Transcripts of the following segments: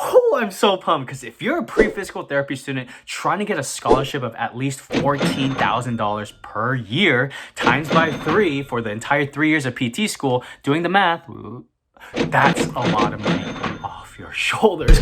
Oh, I'm so pumped because if you're a pre-physical therapy student trying to get a scholarship of at least $14,000 per year, times by three for the entire 3 years of PT school, doing the math, that's a lot of money off your shoulders.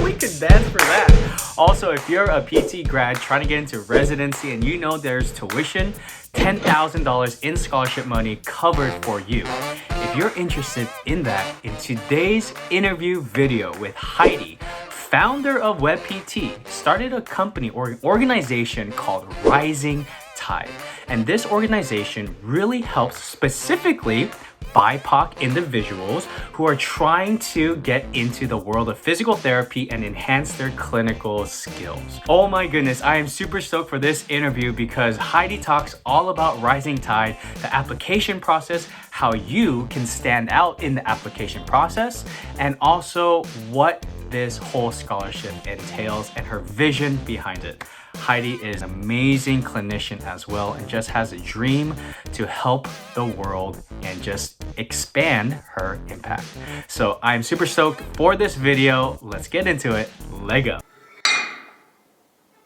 We could dance for that. Also, if you're a PT grad trying to get into residency and you know there's tuition, $10,000 in scholarship money covered for you. If you're interested in that, in today's interview video with Heidi, founder of WebPT, started a company or organization called Rising Tide. And this organization really helps specifically BIPOC individuals who are trying to get into the world of physical therapy and enhance their clinical skills. Oh my goodness, I am super stoked for this interview because Heidi talks all about Rising Tide, the application process, how you can stand out in the application process, and also what this whole scholarship entails and her vision behind it. Heidi is an amazing clinician as well and just has a dream to help the world and just expand her impact. So I'm super stoked for this video. Let's get into it. Lego.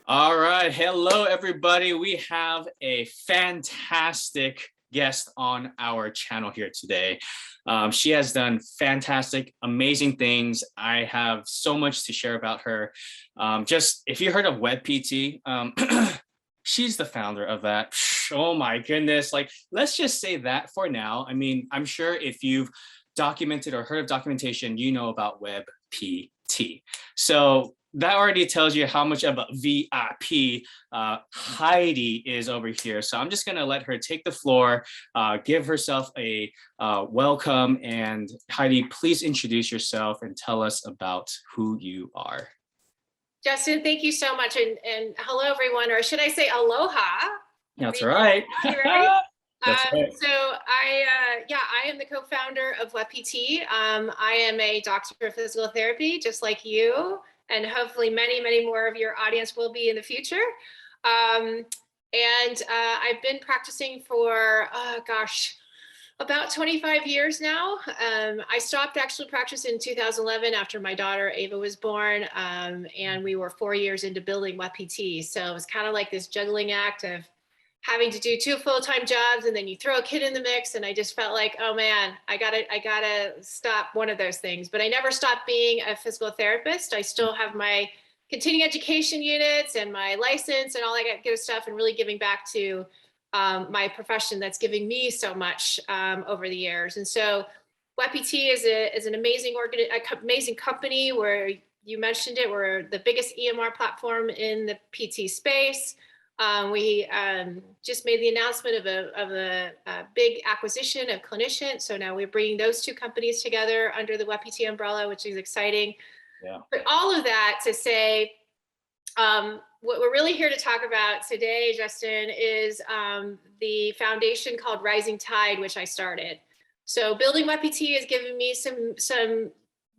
All right. Hello, everybody. We have a fantastic guest on our channel here today. She has done fantastic, amazing things. I have so much to share about her. Just if you heard of WebPT, she's the founder of that. Oh my goodness. Like, let's just say that for now. I mean, I'm sure if you've documented or heard of documentation, you know about WebPT. So that already tells you how much of a VIP Heidi is over here. So I'm just gonna let her take the floor, give herself a welcome. And Heidi, please introduce yourself and tell us about who you are. Justin, thank you so much. And hello, everyone, or should I say aloha? That's right. Right? That's right. So I am the co-founder of WebPT. I am a doctor of physical therapy, just like you, and hopefully many, many more of your audience will be in the future. I've been practicing for, about 25 years now. I stopped actually practice in 2011 after my daughter Ava was born, and we were 4 years into building WebPT. So it was kind of like this juggling act of having to do 2 full-time jobs, and then you throw a kid in the mix. And I just felt like, oh man, I gotta stop one of those things. But I never stopped being a physical therapist. I still have my continuing education units and my license and all that good stuff, and really giving back to my profession that's giving me so much over the years. And so WebPT is an amazing amazing company. Where you mentioned it, we're the biggest EMR platform in the PT space. We just made the announcement of a big acquisition of clinicians. So now we're bringing those 2 companies together under the WebPT umbrella, which is exciting. Yeah. But all of that to say, what we're really here to talk about today, Justin, is the foundation called Rising Tide, which I started. So building WebPT has given me some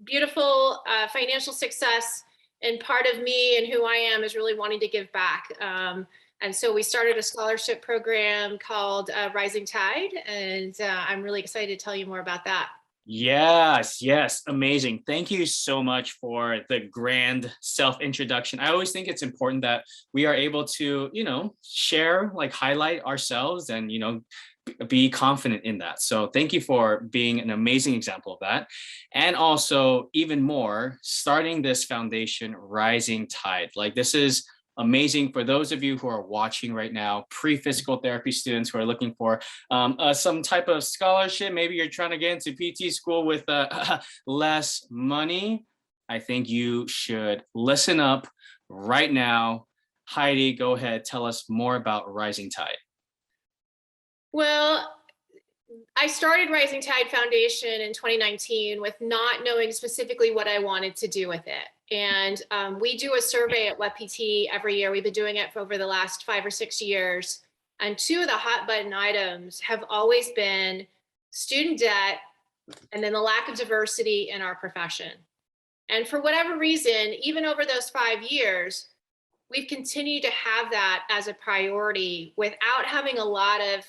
beautiful financial success, and part of me and who I am is really wanting to give back. And so we started a scholarship program called Rising Tide, and I'm really excited to tell you more about that. Yes, amazing. Thank you so much for the grand self-introduction. I always think it's important that we are able to, share, like highlight ourselves and, be confident in that. So thank you for being an amazing example of that. And also, even more, starting this foundation, Rising Tide. Like, this is amazing for those of you who are watching right now, pre-physical therapy students who are looking for some type of scholarship. Maybe you're trying to get into PT school with less money. I think you should listen up right now. Heidi, go ahead, tell us more about Rising Tide. Well, I started Rising Tide Foundation in 2019 with not knowing specifically what I wanted to do with it. And we do a survey at WebPT every year. We've been doing it for over the last 5 or 6 years. And 2 of the hot button items have always been student debt and then the lack of diversity in our profession. And for whatever reason, even over those 5 years, we've continued to have that as a priority without having a lot of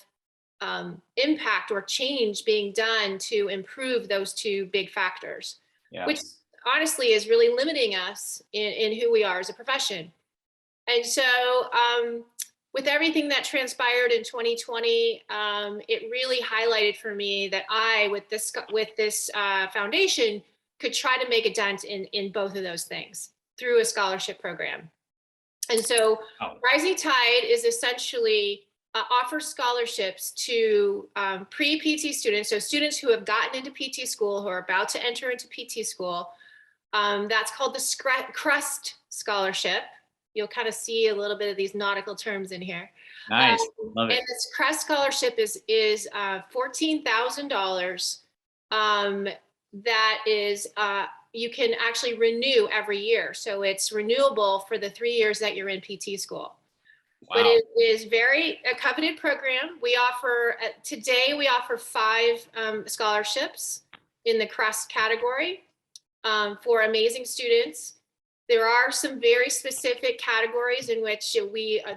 impact or change being done to improve those 2 big factors, Yeah. which honestly is really limiting us in who we are as a profession. And so with everything that transpired in 2020, it really highlighted for me that I, with this foundation, could try to make a dent in both of those things through a scholarship program. And so Rising Tide is essentially offers scholarships to pre-PT students, so students who have gotten into PT school, who are about to enter into PT school. That's called the Crest Scholarship. You'll kind of see a little bit of these nautical terms in here. Nice, love it. And this Crest Scholarship is $14,000. That is, you can actually renew every year. So it's renewable for the 3 years that you're in PT school. Wow. But it is a coveted program. We offer, today we offer 5 scholarships in the Crest category for amazing students. There are some very specific categories in which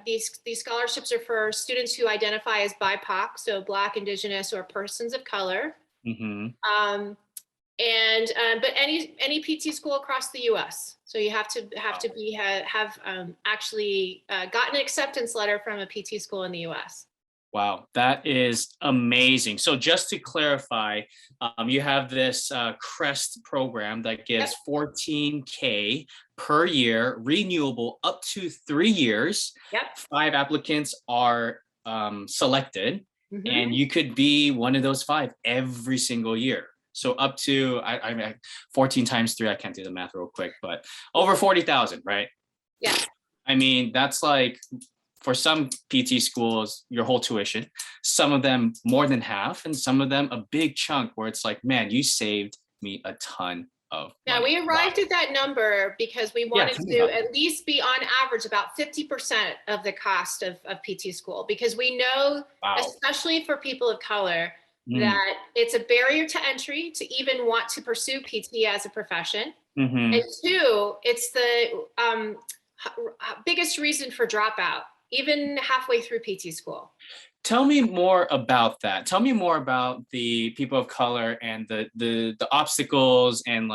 these scholarships are for students who identify as BIPOC, so Black, Indigenous, or persons of color. Mm-hmm. But any PT school across the U.S. So you have to have actually gotten an acceptance letter from a PT school in the U.S. Wow, that is amazing. So just to clarify, you have this Crest program that gives $14K per year, renewable up to 3 years. Yep. 5 applicants are selected, and you could be one of those 5 every single year. So up to, I mean, 14 times 3, I can't do the math real quick, but over 40,000, right? Yeah. I mean, that's like, for some PT schools, your whole tuition, some of them more than half, and some of them a big chunk where it's like, man, you saved me a ton of money. Yeah, we arrived at that number because we wanted to at least be on average about 50% of the cost of PT school, because we know, especially for people of color, that it's a barrier to entry to even want to pursue PT as a profession. And 2, it's the biggest reason for dropout, even halfway through PT school. Tell me more about that. Tell me more about the people of color and the obstacles and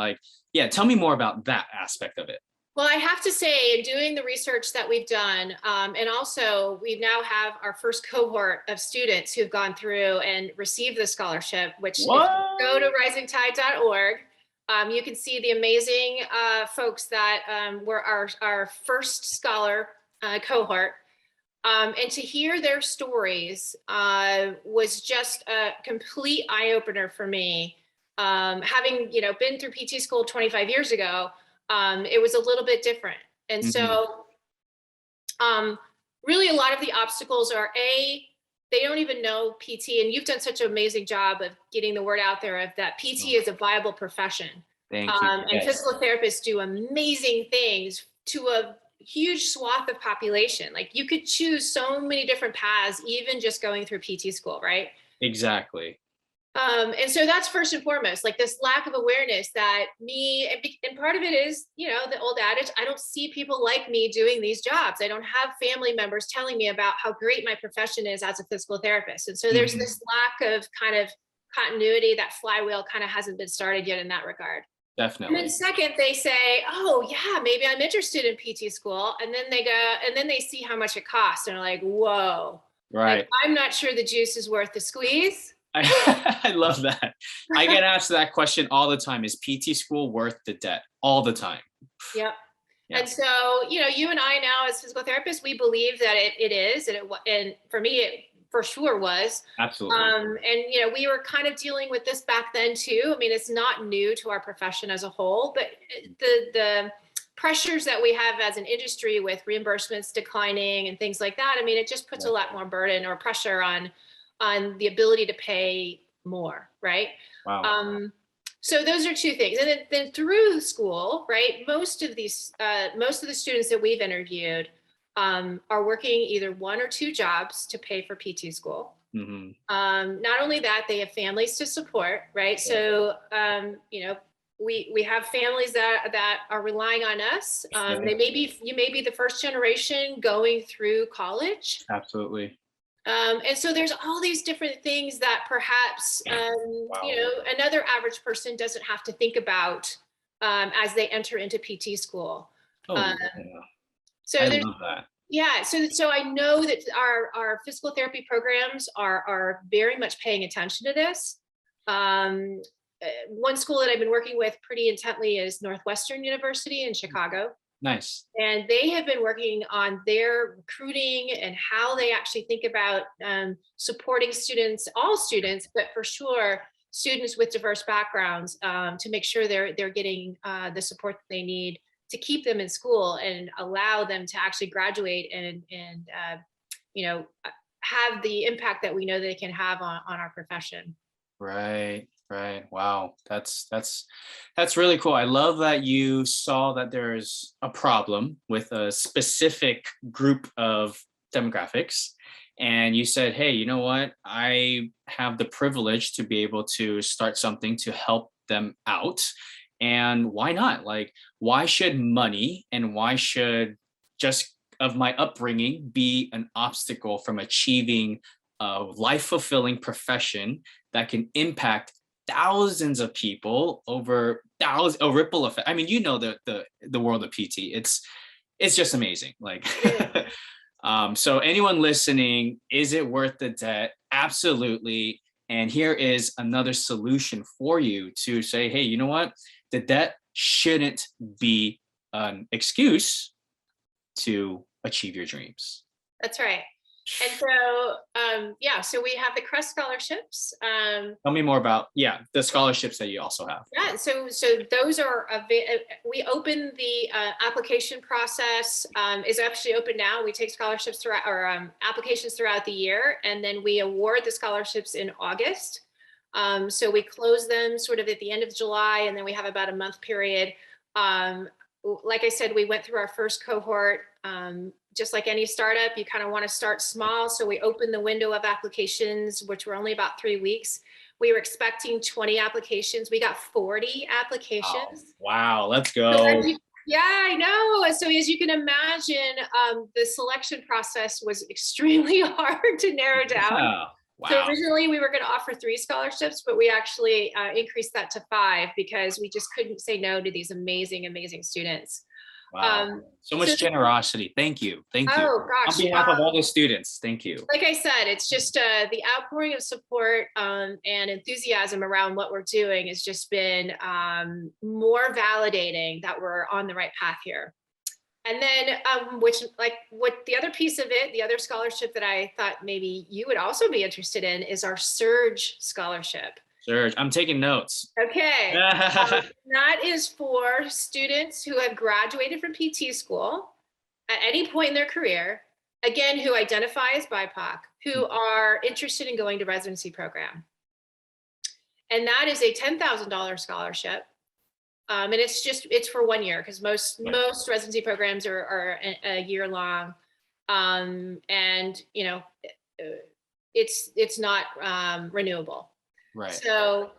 tell me more about that aspect of it. Well, I have to say, in doing the research that we've done, and also we now have our first cohort of students who've gone through and received the scholarship, which if you go to risingtide.org, you can see the amazing folks that were our first scholar cohort. And to hear their stories was just a complete eye-opener for me. Having been through PT school 25 years ago, it was a little bit different. And so really a lot of the obstacles are they don't even know PT, and you've done such an amazing job of getting the word out there of that PT is a viable profession. Thank you. And physical therapists do amazing things to a huge swath of population. Like, you could choose so many different paths, even just going through PT school, right? Exactly. And so that's first and foremost, like this lack of awareness that and part of it is, the old adage, I don't see people like me doing these jobs. I don't have family members telling me about how great my profession is as a physical therapist. And so there's this lack of kind of continuity. That flywheel kind of hasn't been started yet in that regard. Definitely. And then second, they say, oh yeah, maybe I'm interested in PT school. And then they see how much it costs and are like, whoa, right. I'm not sure the juice is worth the squeeze. I love that. I get asked that question all the time. Is PT school worth the debt? All the time. Yep. Yeah. And so, you and I now as physical therapists, we believe that it is, and for me, it for sure was. Absolutely. And, we were kind of dealing with this back then too. I mean, it's not new to our profession as a whole, but the pressures that we have as an industry with reimbursements declining and things like that, I mean, it just puts a lot more burden or pressure on the ability to pay more, right? Wow. So those are 2 things. And then through school, right, most of the students that we've interviewed are working either 1 or 2 jobs to pay for PT school. Not only that, they have families to support, right? So, we have families that are relying on us. You may be the first generation going through college. Absolutely. And so there's all these different things that perhaps, another average person doesn't have to think about as they enter into PT school. Oh, Um, yeah. so I there's love that. yeah, so I know that our physical therapy programs are very much paying attention to this. Um, One school that I've been working with pretty intently is Northwestern University in Chicago. Nice. And they have been working on their recruiting and how they actually think about supporting students, all students, but for sure students with diverse backgrounds, to make sure they're getting the support that they need to keep them in school and allow them to actually graduate and have the impact that we know they can have on our profession. Right, right. Wow. That's really cool. I love that you saw that there's a problem with a specific group of demographics and you said, "Hey, you know what? I have the privilege to be able to start something to help them out. And why not? Like, why should money and why should just of my upbringing be an obstacle from achieving a life fulfilling profession that can impact thousands of people over thousands a ripple effect. I mean, you know the world of PT. It's just amazing. Like so anyone listening, is it worth the debt? Absolutely. And here is another solution for you to say, hey, you know what? The debt shouldn't be an excuse to achieve your dreams. That's right. And so, so we have the Crest Scholarships. Tell me more about, yeah, the scholarships that you also have. Yeah, so those are we open the application process is actually open now. We take scholarships throughout or applications throughout the year, and then we award the scholarships in August. So we close them sort of at the end of July, and then we have about a month period. Like I said, we went through our first cohort. Just like any startup, you kind of want to start small. So we opened the window of applications, which were only about 3 weeks. We were expecting 20 applications. We got 40 applications. Wow, let's So go. yeah, I know. So as you can imagine, the selection process was extremely hard to narrow down. Yeah. So Wow. originally we were going to offer 3 scholarships, but we actually increased that to 5 because we just couldn't say no to these amazing, amazing students. Wow. So much generosity. Thank you. Thank you. Oh On gosh. behalf of all the students, thank you. Like I said, it's just the outpouring of support and enthusiasm around what we're doing has just been more validating that we're on the right path here. And then, what the other piece of it, the other scholarship that I thought maybe you would also be interested in is our Surge Scholarship. Serge, I'm taking notes. Okay. That is for students who have graduated from PT school at any point in their career, again, who identify as BIPOC, who are interested in going to residency program. And that is a $10,000 scholarship. And it's for 1 year because most residency programs are a year long. And it's not renewable. Right. So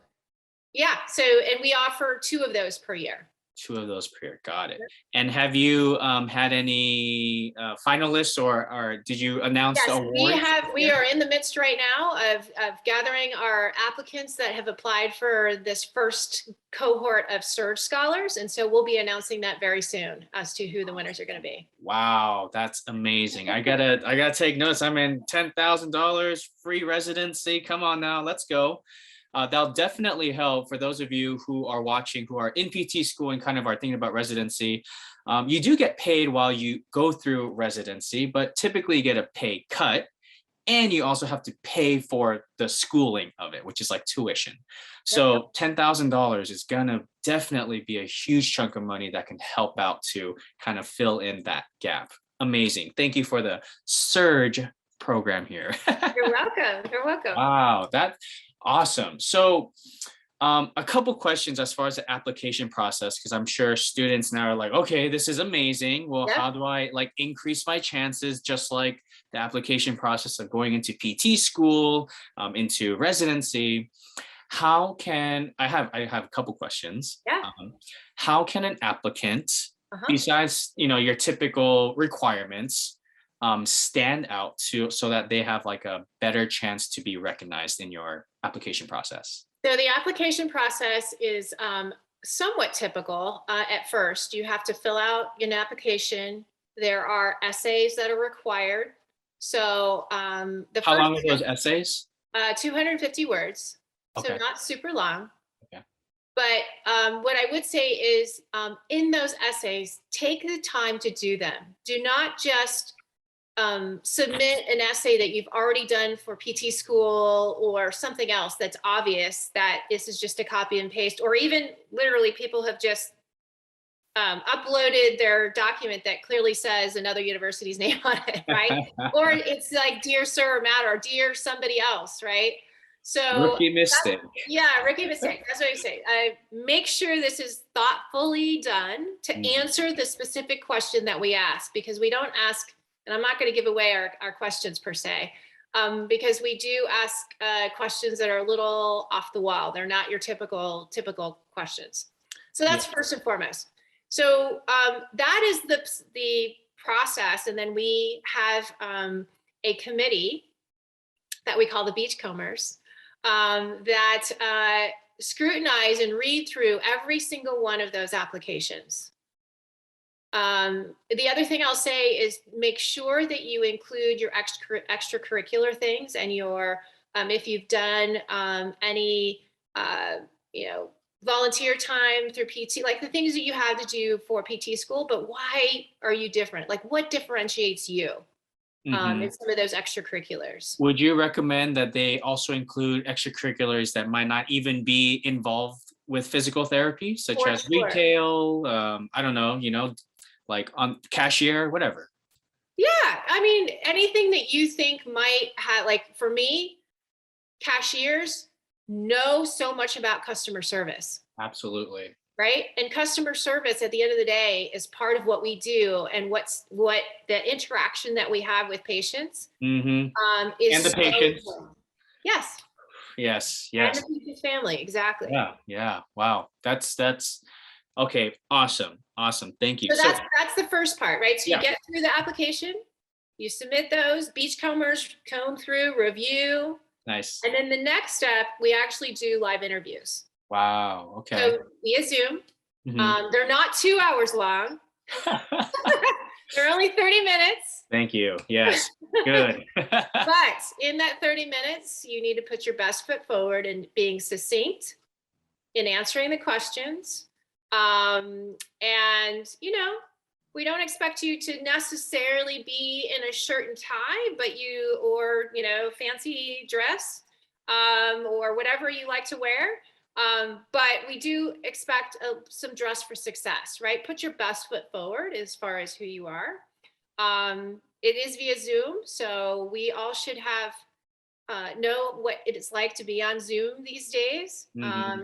and we offer 2 of those per year. 2 of those per year. Got it. And have you had any finalists or did you announce the awards? We are in the midst right now of gathering our applicants that have applied for this first cohort of Surge Scholars. And so we'll be announcing that very soon as to who the winners are going to be. Wow, that's amazing. I gotta take notes. I'm in $10,000 free residency. Come on now, let's go. That'll definitely help for those of you who are watching, who are in PT school and kind of are thinking about residency. You do get paid while you go through residency, but typically you get a pay cut. And you also have to pay for the schooling of it, which is like tuition. So $10,000 is gonna definitely be a huge chunk of money that can help out to kind of fill in that gap. Amazing. Thank you for the Surge program here. You're welcome. You're welcome. Wow, that's awesome. So a couple questions as far as the application process, because I'm sure students now are like, okay, this is amazing. Well, how do I like increase my chances, just like the application process of going into PT school, into residency? How can I have a couple questions? Yeah. How can an applicant, besides your typical requirements, stand out so that they have like a better chance to be recognized in your application process? So the application process is somewhat typical at first. You have to fill out an application. There are essays that are required. So the How first long are those essays? 250 words, so Okay. not super long. Okay. But what I would say is in those essays, take the time to do them. Do not just submit an essay that you've already done for PT school or something else that's obvious that this is just a copy and paste, or even literally people have just uploaded their document that clearly says another university's name on it, right? Or it's like, dear sir or Matt, or dear somebody else, right? So Rookie mistake. yeah, rookie mistake. That's what I say. Make sure this is thoughtfully done to answer the specific question that we ask, because we don't ask, and I'm not going to give away our questions per se, because we do ask questions that are a little off the wall. They're not your typical questions. So that's first and foremost. So that is the process, and then we have a committee that we call the Beachcombers that scrutinize and read through every single one of those applications. The other thing I'll say is make sure that you include your extracurricular things and your if you've done any volunteer time through PT, like the things that you have to do for PT school, but why are you different? Like what differentiates you in some of those extracurriculars? Would you recommend that they also include extracurriculars that might not even be involved with physical therapy, such as retail, I don't know, like on cashier, whatever? Yeah, I mean, anything that you think might have, like for me, cashiers know so much about customer service. Absolutely. Right? And customer service at the end of the day is part of what we do, and what the interaction that we have with patients is And the patients. Yes. Yes. And the patient's family, exactly. Yeah. Wow. That's okay. Awesome. Thank you. So that's the first part, right? So you get through the application, you submit those, Beachcombers comb through, review. Nice. And then the next step, we actually do live interviews. Wow. Okay. So via Zoom. They're not 2 hours long. They're only 30 minutes. Thank you. Yes. Good. But in that 30 minutes, you need to put your best foot forward in being succinct, in answering the questions. And, we don't expect you to necessarily be in a shirt and tie, but or fancy dress, or whatever you like to wear. But we do expect some dress for success, right? Put your best foot forward as far as who you are. It is via Zoom, so we all should have know what it is like to be on Zoom these days.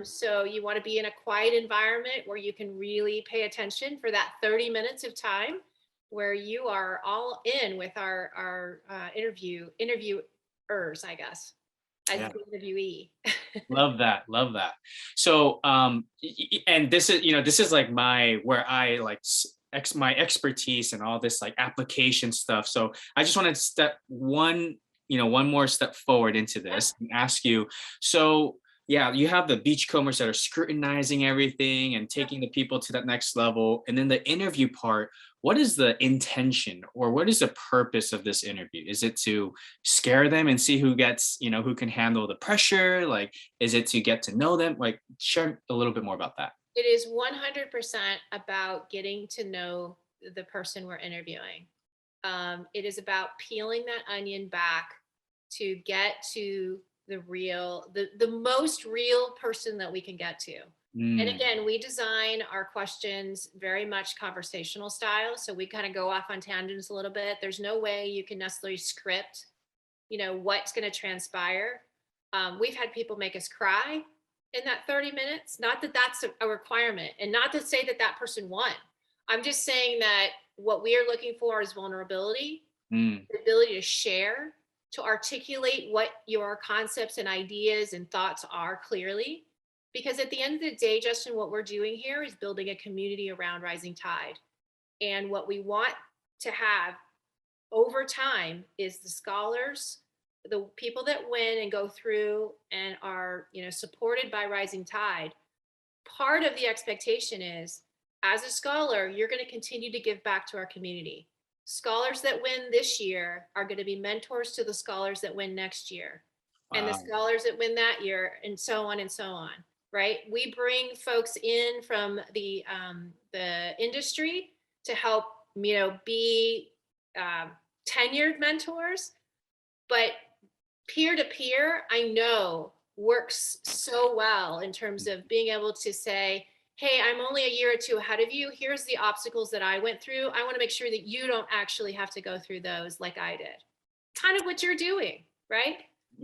So you want to be in a quiet environment where you can really pay attention for that 30 minutes of time where you are all in with our interviewers, I guess, as the interviewee. Love that. So and this is like where I like my expertise and all this like application stuff. So I just want to step one more step forward into this and ask you, so you have the beachcombers that are scrutinizing everything and taking the people to that next level, and then the interview part. What is the intention, or what is the purpose of this interview? Is it to scare them and see who gets, who can handle the pressure? Like, is it to get to know them? Like, share a little bit more about that. It is 100% about getting to know the person we're interviewing. It is about peeling that onion back to get to the most real person that we can get to. And again, we design our questions very much conversational style. So we kind of go off on tangents a little bit. There's no way you can necessarily script, what's going to transpire. We've had people make us cry in that 30 minutes. Not that that's a requirement, and not to say that person won. I'm just saying that what we are looking for is vulnerability, the ability to share, to articulate what your concepts and ideas and thoughts are clearly. Because at the end of the day, Justin, what we're doing here is building a community around Rising Tide. And what we want to have over time is the scholars, the people that win and go through and are, supported by Rising Tide, part of the expectation is, as a scholar, you're going to continue to give back to our community. Scholars that win this year are going to be mentors to the scholars that win next year, and the scholars that win that year, and so on and so on. Right? We bring folks in from the industry to help, be tenured mentors, but peer-to-peer, I know, works so well in terms of being able to say, hey, I'm only a year or two ahead of you. Here's the obstacles that I went through. I want to make sure that you don't actually have to go through those like I did. Kind of what you're doing, right?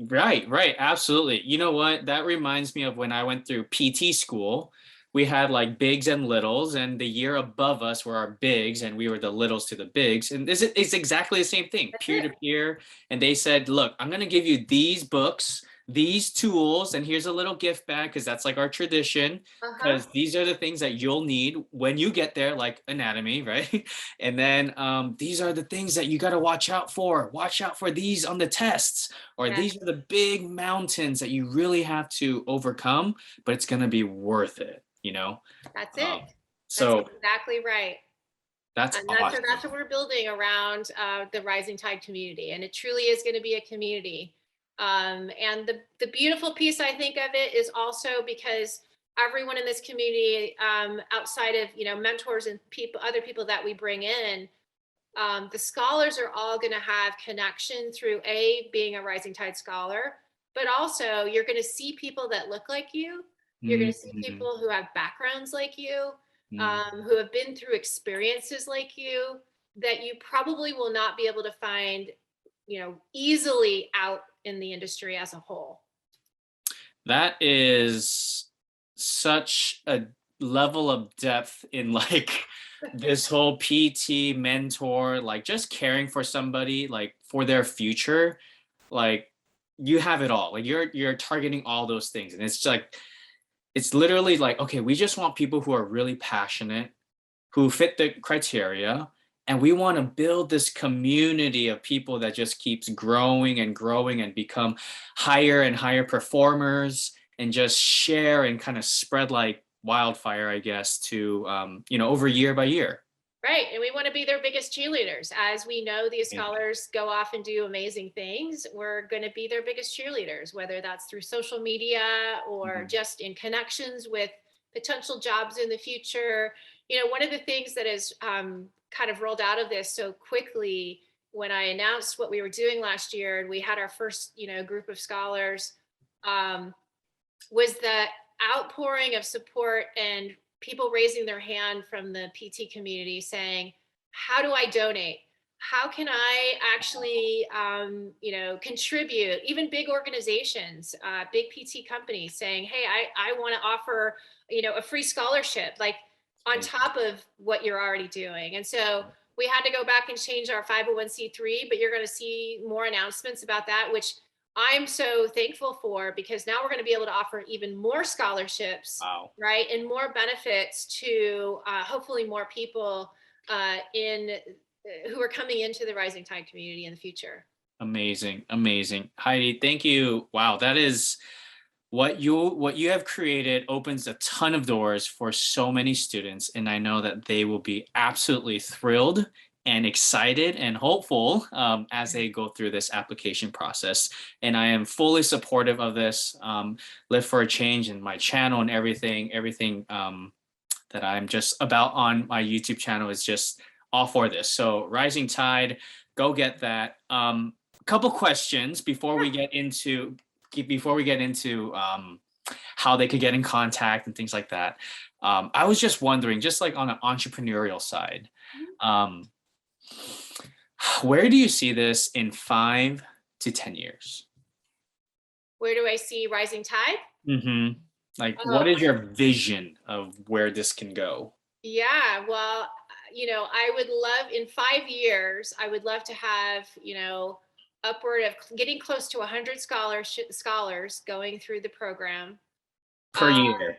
Right, absolutely. You know what? That reminds me of when I went through PT school. We had like bigs and littles, and the year above us were our bigs, and we were the littles to the bigs. And it's exactly the same thing, That's peer to it. peer. And they said, look, I'm going to give you these books, these tools, and here's a little gift bag because that's like our tradition. Uh-huh. Because these are the things that you'll need when you get there, like anatomy, right? And then these are the things that you got to watch out for. Watch out for these on the tests, or Yeah, these are the big mountains that you really have to overcome, but it's going to be worth it, you know? that's Um, it. That's so exactly right. that's And awesome. that's what we're building around the Rising Tide community. And it truly is going to be a community. And the beautiful piece, I think, of it is also because everyone in this community, outside of, mentors and other people that we bring in, the scholars are all going to have connection through being a Rising Tide scholar, but also you're going to see people that look like you. You're going to see Mhm, people who have backgrounds like you, mhm. who have been through experiences like you, that you probably will not be able to find, easily out in the industry as a whole. That is such a level of depth in like this whole PT mentor, like just caring for somebody like for their future. Like you have it all. Like you're targeting all those things. And it's like it's literally like, okay, we just want people who are really passionate, who fit the criteria, and we want to build this community of people that just keeps growing and growing and become higher and higher performers and just share and kind of spread like wildfire, I guess, to over year by year. Right. And we want to be their biggest cheerleaders. As we know, these Yeah. scholars go off and do amazing things. We're going to be their biggest cheerleaders, whether that's through social media or Mhm. just in connections with potential jobs in the future. One of the things that is kind of rolled out of this so quickly when I announced what we were doing last year and we had our first, group of scholars, um, was the outpouring of support and people raising their hand from the PT community saying, how do I donate? How can I actually, contribute? Even big organizations, big PT companies saying, hey, I want to offer, a free scholarship, like on top of what you're already doing. And so we had to go back and change our 501c3, but you're going to see more announcements about that, which I'm so thankful for, because now we're going to be able to offer even more scholarships, Wow. right, and more benefits to hopefully more people in who are coming into the Rising Tide community in the future. Amazing. Heidi, thank you. Wow, that is what you have created opens a ton of doors for so many students, and I know that they will be absolutely thrilled and excited and hopeful as they go through this application process. And I am fully supportive of this. Live for a Change and my channel and everything that I'm just about on my YouTube channel is just all for this. So Rising Tide, go get that. Couple questions before we get into how they could get in contact and things like that. I was just wondering, just like on an entrepreneurial side, um, where do you see this in 5 to 10 years? Where do I see Rising Tide? Hmm. Like, what Oh, is your vision of where this can go? yeah. Well, I would love, in 5 years, I would love to have, upward of getting close to 100 scholars going through the program. Per Uh, year?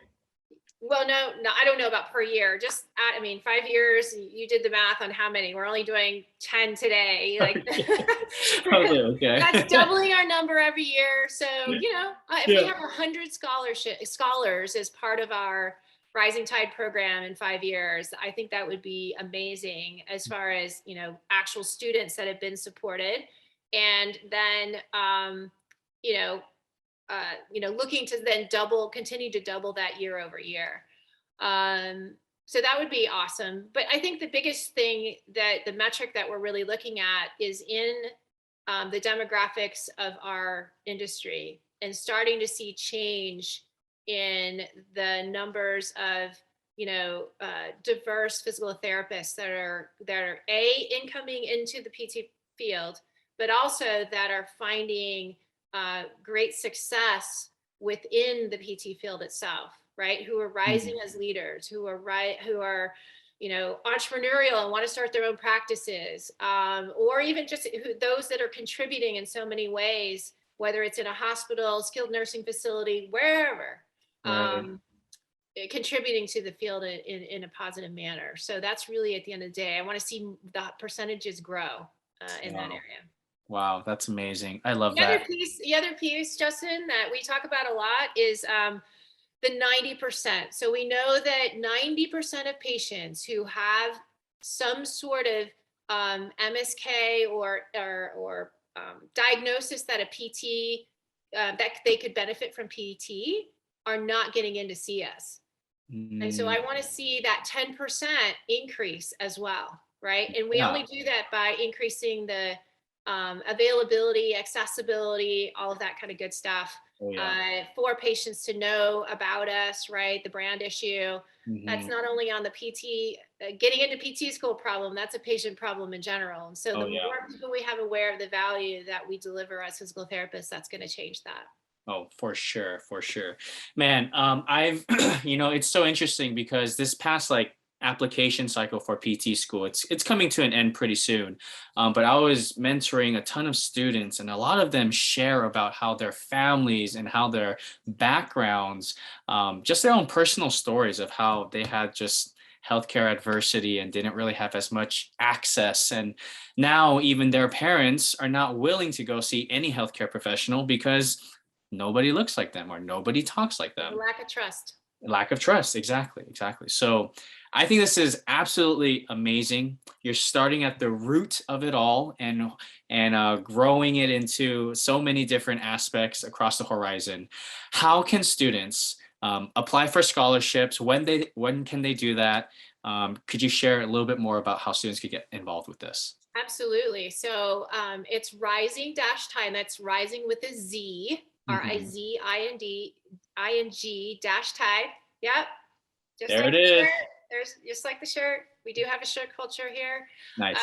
well, no, I don't know about per year. Just, I mean, 5 years, you did the math on how many. We're only doing 10 today. Like, Okay, that's okay. doubling our number every year. So, if we Yeah. have 100 scholars as part of our Rising Tide program in 5 years. I think that would be amazing as far as, actual students that have been supported. And then, looking to then continue to double that year over year. So that would be awesome. But I think the biggest thing, that the metric that we're really looking at is in the demographics of our industry, and starting to see change in the numbers of diverse physical therapists that are incoming into the PT field, but also that are finding great success within the PT field itself, right? Who are rising as leaders, who are entrepreneurial and want to start their own practices, or even just those that are contributing in so many ways, whether it's in a hospital, skilled nursing facility, wherever, contributing to the field in a positive manner. So that's really, at the end of the day, I want to see the percentages grow in that area. Wow, that's amazing. I love The other that. piece, Justin, that we talk about a lot is the 90%. So we know that 90% of patients who have some sort of MSK or diagnosis that a PT, that they could benefit from PT, are not getting in to see us. And so I want to see that 10% increase as well, right? And we only do that by increasing the availability, accessibility, all of that kind of good stuff. For patients to know about us, right? The brand issue. That's not only on the PT, getting into PT school problem, that's a patient problem in general. And so the more people we have aware of the value that we deliver as physical therapists, that's going to change that. Oh, for sure, for sure. Man, I've, it's so interesting because this past application cycle for PT school, it's coming to an end pretty soon. But I was mentoring a ton of students, and a lot of them share about how their families and how their backgrounds, just their own personal stories of how they had just healthcare adversity and didn't really have as much access. And now even their parents are not willing to go see any healthcare professional because nobody looks like them or nobody talks like them. The lack of trust. Lack of trust. Exactly. So I think this is absolutely amazing. You're starting at the root of it all and growing it into so many different aspects across the horizon. How can students apply for scholarships? When can they do that? Could you share a little bit more about how students could get involved with this? Absolutely. So it's Rising Time. That's Rising with a Z. RIZING -tide. Yep. Just there like it the is. shirt. There's just like the shirt. We do have a shirt culture here. Nice.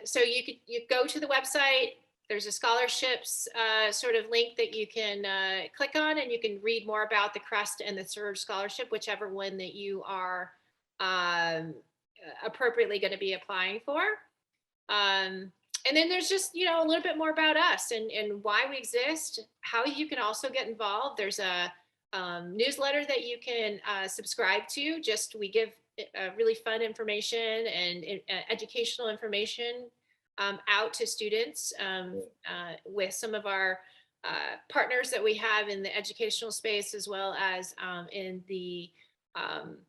So you go to the website. There's a scholarships sort of link that you can click on, and you can read more about the Crest and the Surge scholarship, whichever one that you are appropriately going to be applying for. And then there's just, a little bit more about us and why we exist, how you can also get involved. There's a newsletter that you can subscribe to. We give really fun information and educational information out to students with some of our partners that we have in the educational space, as well as in the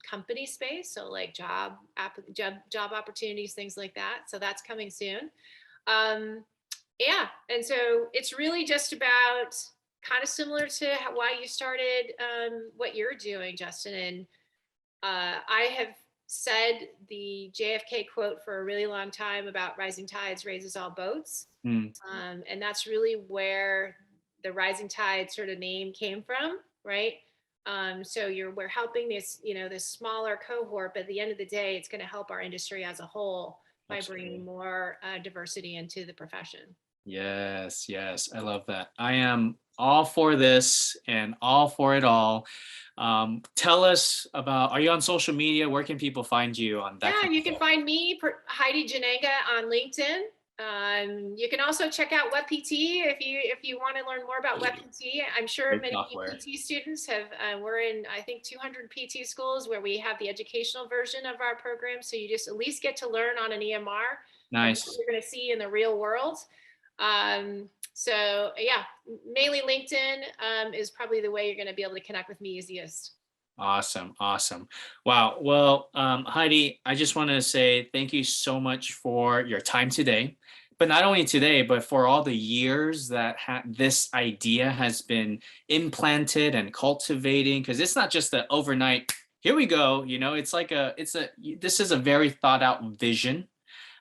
company space. So like job opportunities, things like that. So that's coming soon. And so it's really just about kind of similar to why you started what you're doing, Justin. And I have said the JFK quote for a really long time about rising tides raises all boats. And that's really where the Rising Tide sort of name came from, right? So we're helping this smaller cohort, but at the end of the day, it's going to help our industry as a whole by bringing more diversity into the profession. Yes, I love that. I am all for this and all for it all. Tell us about, are you on social media? Where can people find you on that? Yeah, you can find me, Heidi Jannenga, on LinkedIn. You can also check out WebPT if you want to learn more about WebPT. I'm sure many PT students have. We're in, I think, 200 PT schools where we have the educational version of our program. So you just at least get to learn on an EMR. Nice. What you're going to see in the real world. So yeah, mainly LinkedIn is probably the way you're going to be able to connect with me easiest. Awesome, awesome. Wow. Well, Heidi, I just want to say thank you so much for your time today. But not only today, but for all the years that this idea has been implanted and cultivating. Because it's not just the overnight. Here we go. It's like this is a very thought out vision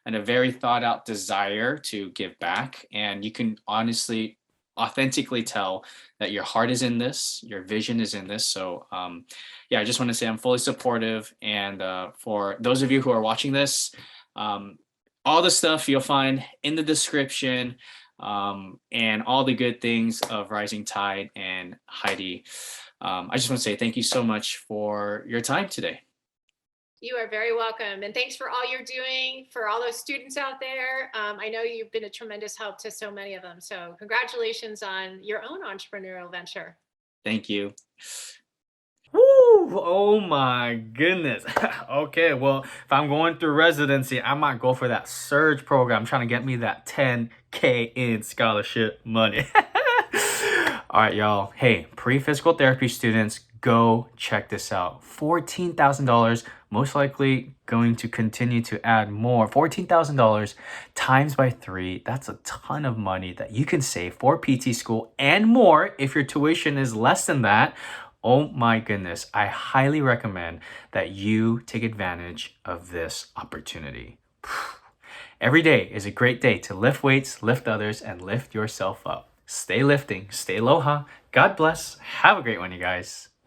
and a very thought out desire to give back. And you can honestly, authentically tell that your heart is in this, your vision is in this. So, yeah, I just want to say I'm fully supportive. And for those of you who are watching this, um, all the stuff you'll find in the description, and all the good things of Rising Tide and Heidi. I just want to say thank you so much for your time today. You are very welcome. And thanks for all you're doing for all those students out there. I know you've been a tremendous help to so many of them. So congratulations on your own entrepreneurial venture. Thank you. Woo! Oh my goodness. Okay, well, if I'm going through residency, I might go for that surge program trying to get me that 10K in scholarship money. All right, y'all. Hey, pre-physical therapy students, go check this out. $14,000, most likely going to continue to add more. $14,000 times by 3. That's a ton of money that you can save for PT school and more if your tuition is less than that. Oh my goodness, I highly recommend that you take advantage of this opportunity. Every day is a great day to lift weights, lift others, and lift yourself up. Stay lifting, stay aloha. God bless. Have a great one, you guys.